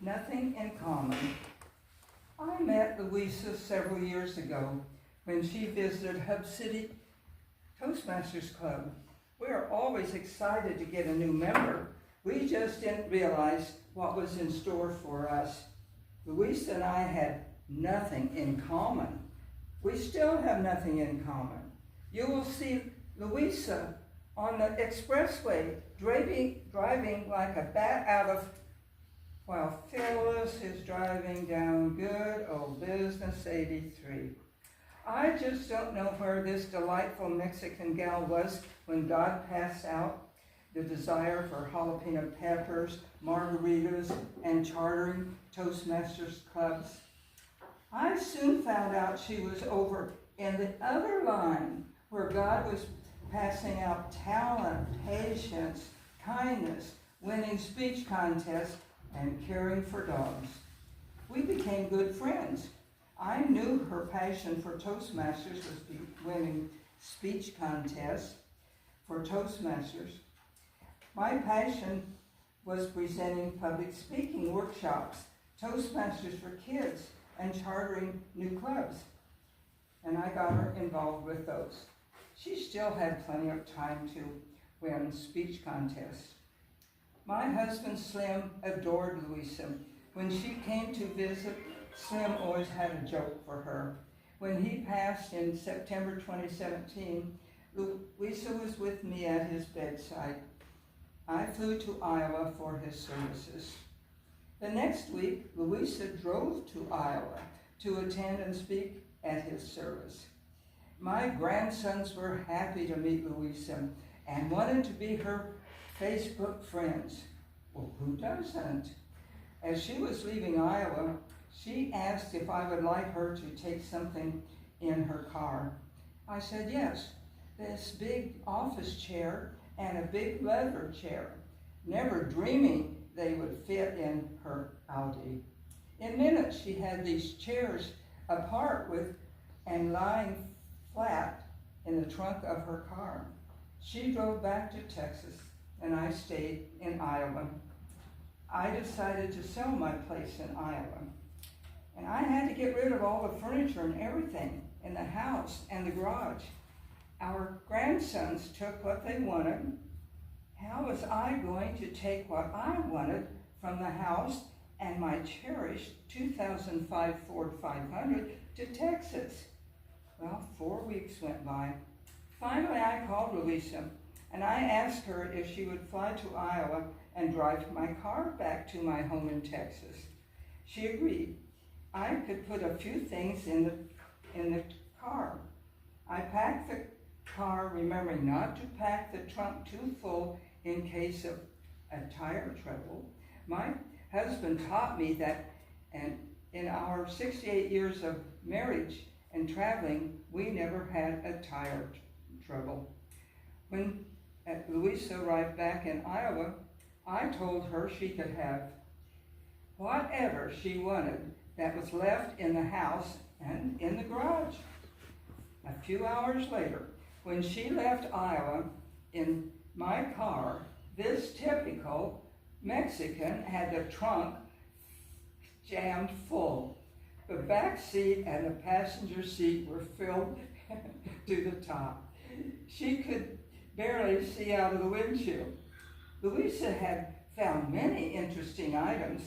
Nothing in common. I met Louisa several years ago when she visited Hub City Toastmasters Club. We are always excited to get a new member. We just didn't realize what was in store for us. Louisa and I had nothing in common. We still have nothing in common. You will see Louisa on the expressway driving like a bat out of, while Phyllis is driving down good old business 83. I just don't know where this delightful Mexican gal was when God passed out the desire for jalapeno peppers, margaritas, and chartering Toastmasters clubs. I soon found out she was over in the other line where God was passing out talent, patience, kindness, winning speech contests, and caring for dogs. We became good friends. I knew her passion for Toastmasters was winning speech contests for Toastmasters. My passion was presenting public speaking workshops, Toastmasters for kids, and chartering new clubs. And I got her involved with those. She still had plenty of time to win speech contests. My husband Slim adored Louisa. When she came to visit, Slim always had a joke for her. When he passed in September 2017, Louisa was with me at his bedside. I flew to Iowa for his services. The next week, Louisa drove to Iowa to attend and speak at his service. My grandsons were happy to meet Louisa and wanted to be her Facebook friends. Well, who doesn't? As she was leaving Iowa, she asked if I would like her to take something in her car. I said yes, this big office chair and a big leather chair, never dreaming they would fit in her Audi. In minutes, she had these chairs apart with and lying flat in the trunk of her car. She drove back to Texas, and I stayed in Iowa. I decided to sell my place in Iowa, and I had to get rid of all the furniture and everything in the house and the garage. Our grandsons took what they wanted. How was I going to take what I wanted from the house and my cherished 2005 Ford 500 to Texas? Well, 4 weeks went by. Finally, I called Louisa, and I asked her if she would fly to Iowa and drive my car back to my home in Texas. She agreed. I could put a few things in the car. I packed the car, remembering not to pack the trunk too full in case of a tire trouble. My husband taught me that, and in our 68 years of marriage and traveling, we never had a tire trouble. When Louisa arrived back in Iowa, I told her she could have whatever she wanted that was left in the house and in the garage. A few hours later, when she left Iowa in my car, this typical Mexican had the trunk jammed full. The back seat and the passenger seat were filled to the top. She could barely see out of the windshield. Louisa had found many interesting items.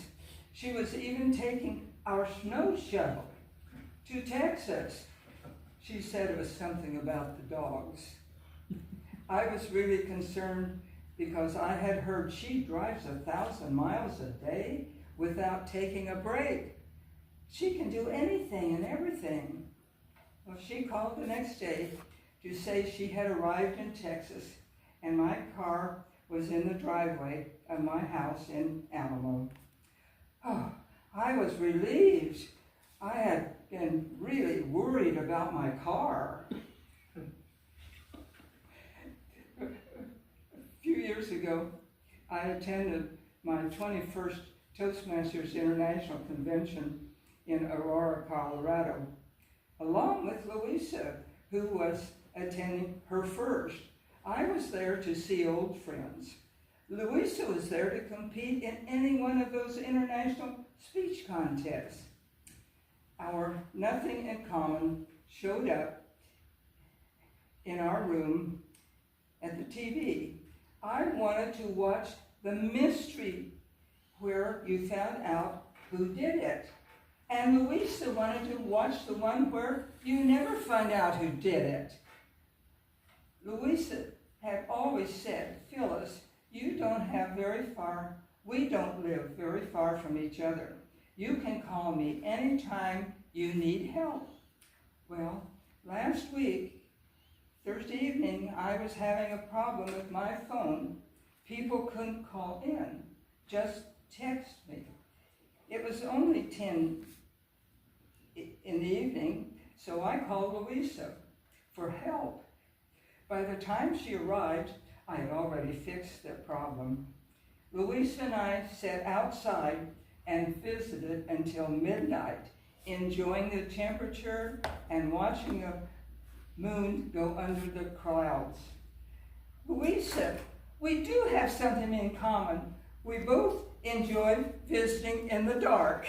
She was even taking our snow shovel to Texas. She said it was something about the dogs. I was really concerned because I had heard she drives 1,000 miles a day without taking a break. She can do anything and everything. Well, she called the next day to say she had arrived in Texas and my car was in the driveway of my house in Alamo. Oh, I was relieved. I had been really worried about my car. A few years ago, I attended my 21st Toastmasters International Convention in Aurora, Colorado, along with Louisa, who was attending her first. I was there to see old friends. Louisa was there to compete in any one of those international speech contests. Our Nothing in Common showed up in our room at the TV. I wanted to watch the mystery where you found out who did it. And Louisa wanted to watch the one where you never find out who did it. Louisa had always said, Phyllis, we don't live very far from each other. You can call me anytime you need help. Well, last week, Thursday evening, I was having a problem with my phone. People couldn't call in, just text me. It was only 10 in the evening, so I called Louisa for help. By the time she arrived, I had already fixed the problem. Louisa and I sat outside and visited until midnight, enjoying the temperature and watching the moon go under the clouds. Louisa, we do have something in common. We both enjoy visiting in the dark.